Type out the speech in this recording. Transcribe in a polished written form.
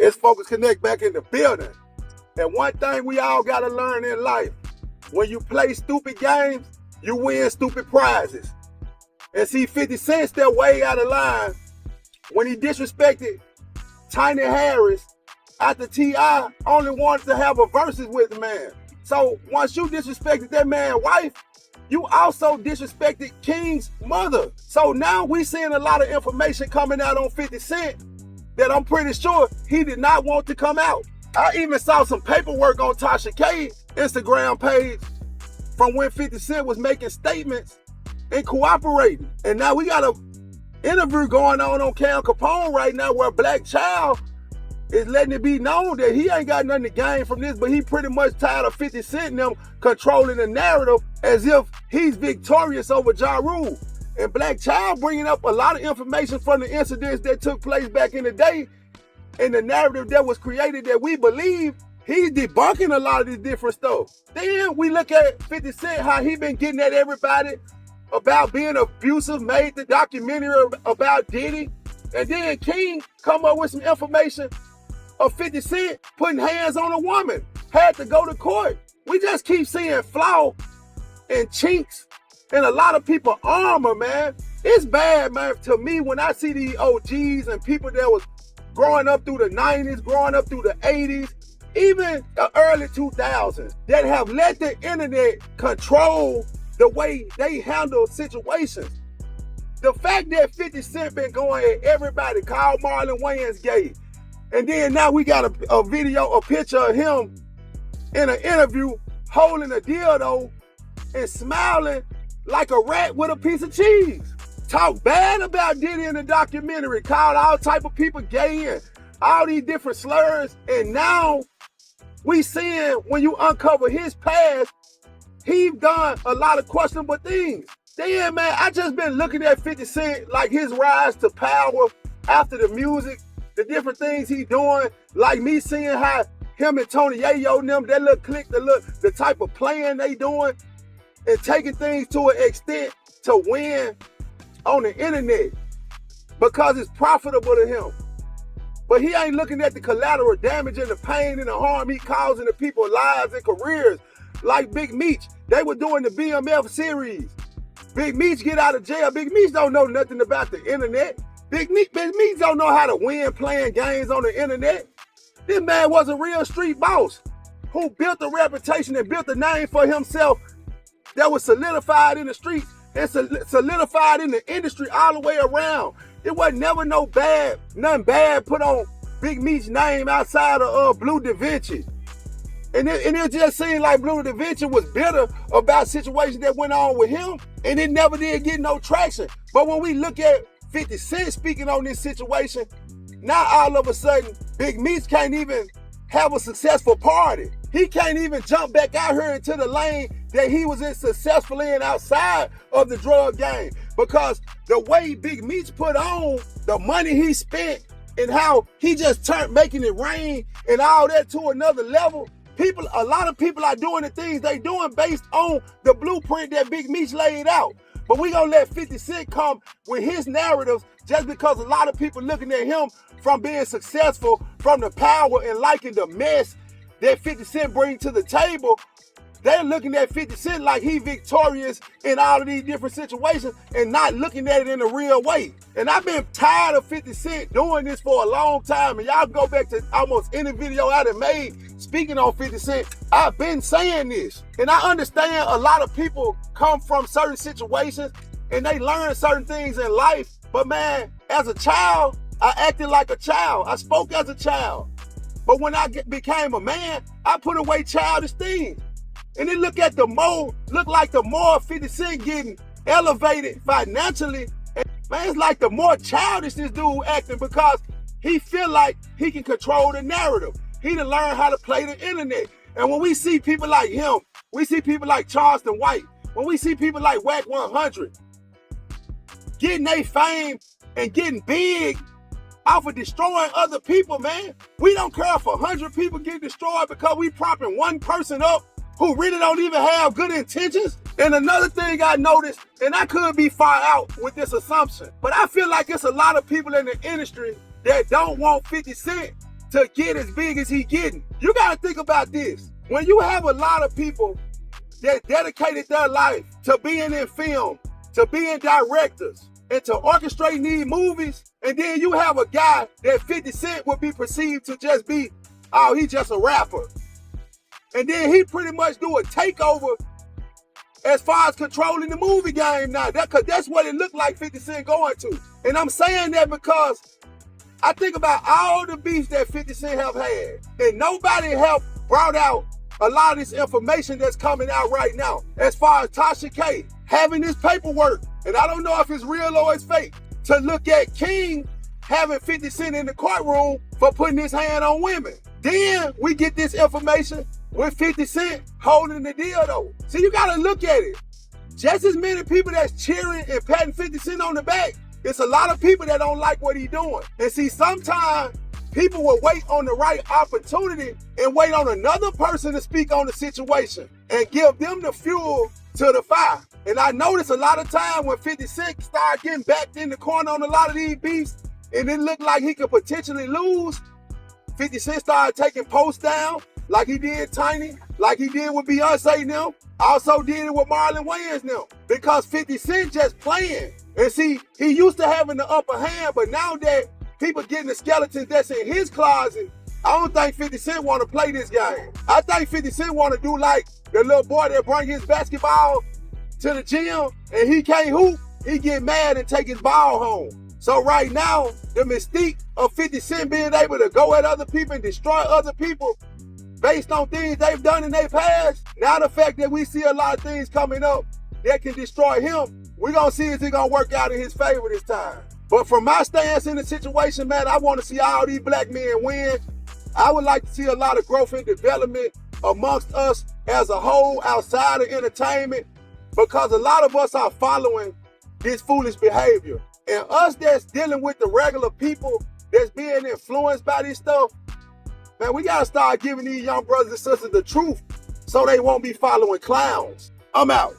It's Focus Connect back in the building. And one thing we all got to learn in life, when you play stupid games, you win stupid prizes. And see, 50 Cent stepped way out of line when he disrespected Tiny Harris after T.I. only wanted to have a versus with the man. So once you disrespected that man's wife, you also disrespected King's mother. So now we seeing a lot of information coming out on 50 Cent that I'm pretty sure he did not want to come out. I even saw some paperwork on Tasha K's Instagram page from when 50 Cent was making statements and cooperating. And now we got an interview going on Cam Capone right now where Black Child is letting it be known that he ain't got nothing to gain from this, but he pretty much tired of 50 Cent and them controlling the narrative as if he's victorious over Ja Rule. And Black Child bringing up a lot of information from the incidents that took place back in the day and the narrative that was created that we believe. He's debunking a lot of this different stuff. Then we look at 50 Cent, how he been getting at everybody about being abusive, made the documentary about Diddy. And then King come up with some information of 50 Cent putting hands on a woman, had to go to court. We just keep seeing flaw and chinks in a lot of people's armor, man. It's bad, man, to me when I see these OGs and people that was growing up through the 90s, growing up through the 80s, even the early 2000s, that have let the internet control the way they handle situations. The fact that 50 Cent been going at everybody, called Marlon Wayans gay, and then now we got a video, a picture of him in an interview holding a dildo and smiling like a rat with a piece of cheese. Talk bad about Diddy in the documentary, called all type of people gay and all these different slurs. And now we seeing when you uncover his past, he's done a lot of questionable things. Then, man, I just been looking at 50 Cent, like his rise to power after the music, the different things he doing, like me seeing how him and Tony Yayo and them, that little clique, the type of playing they doing, and taking things to an extent to win on the internet because it's profitable to him. But he ain't looking at the collateral damage and the pain and the harm he causing to people's lives and careers. Like Big Meech, they were doing the BMF series. Big Meech get out of jail. Big Meech don't know nothing about the internet. Big Meech don't know how to win playing games on the internet. This man was a real street boss who built a reputation and built a name for himself that was solidified in the streets and solidified in the industry all the way around. It wasn't never nothing bad put on Big Meech's name outside of Blue Da Vinci. And it just seemed like Blue Da Vinci was bitter about situations that went on with him, and it never did get no traction. But when we look at 50 Cent speaking on this situation, now all of a sudden, Big Meech can't even have a successful party. He can't even jump back out here into the lane that he was in successfully in outside of the drug game. Because the way Big Meech put on, the money he spent, and how he just turned making it rain and all that to another level, a lot of people are doing the things they doing based on the blueprint that Big Meech laid out. But we gonna let 50 Cent come with his narratives just because a lot of people looking at him from being successful, from the power and liking the mess that 50 Cent brings to the table. They're looking at 50 Cent like he victorious in all of these different situations and not looking at it in a real way. And I've been tired of 50 Cent doing this for a long time. And y'all go back to almost any video I done made speaking on 50 Cent. I've been saying this. And I understand a lot of people come from certain situations and they learn certain things in life. But man, as a child, I acted like a child. I spoke as a child. But when I became a man, I put away childish things. And then look like the more 50 Cent getting elevated financially, and man, it's like the more childish this dude acting because he feel like he can control the narrative. He done learned how to play the internet. And when we see people like him, we see people like Charleston White, when we see people like Wack 100 getting their fame and getting big off of destroying other people, man. We don't care if 100 people get destroyed because we propping one person up who really don't even have good intentions. And another thing I noticed, and I could be far out with this assumption, but I feel like it's a lot of people in the industry that don't want 50 Cent to get as big as he getting. You gotta think about this. When you have a lot of people that dedicated their life to being in film, to being directors, and to orchestrating these movies, and then you have a guy that 50 Cent would be perceived to just be, oh, he's just a rapper. And then he pretty much do a takeover as far as controlling the movie game now. Cause that's what it looked like 50 Cent going to. And I'm saying that because I think about all the beefs that 50 Cent have had, and nobody have brought out a lot of this information that's coming out right now. As far as Tasha K having this paperwork, and I don't know if it's real or it's fake, to look at King having 50 Cent in the courtroom for putting his hand on women. Then we get this information with 50 Cent holding the deal though. So you gotta look at it. Just as many people that's cheering and patting 50 Cent on the back, it's a lot of people that don't like what he's doing. And see, sometimes people will wait on the right opportunity and wait on another person to speak on the situation and give them the fuel to the fire. And I notice a lot of time when 50 Cent started getting backed in the corner on a lot of these beefs, and it looked like he could potentially lose, 50 Cent started taking posts down, like he did Tiny, like he did with Beyonce now, also did it with Marlon Wayans now, because 50 Cent just playing. And see, he used to having the upper hand, but now that people getting the skeletons that's in his closet, I don't think 50 Cent want to play this game. I think 50 Cent want to do like the little boy that bring his basketball to the gym and he can't hoop, he get mad and take his ball home. So right now, the mystique of 50 Cent being able to go at other people and destroy other people based on things they've done in their past, now the fact that we see a lot of things coming up that can destroy him, we're going to see if it's going to work out in his favor this time. But from my stance in the situation, man, I want to see all these black men win. I would like to see a lot of growth and development amongst us as a whole outside of entertainment, because a lot of us are following this foolish behavior. And us that's dealing with the regular people that's being influenced by this stuff, man, we got to start giving these young brothers and sisters the truth so they won't be following clowns. I'm out.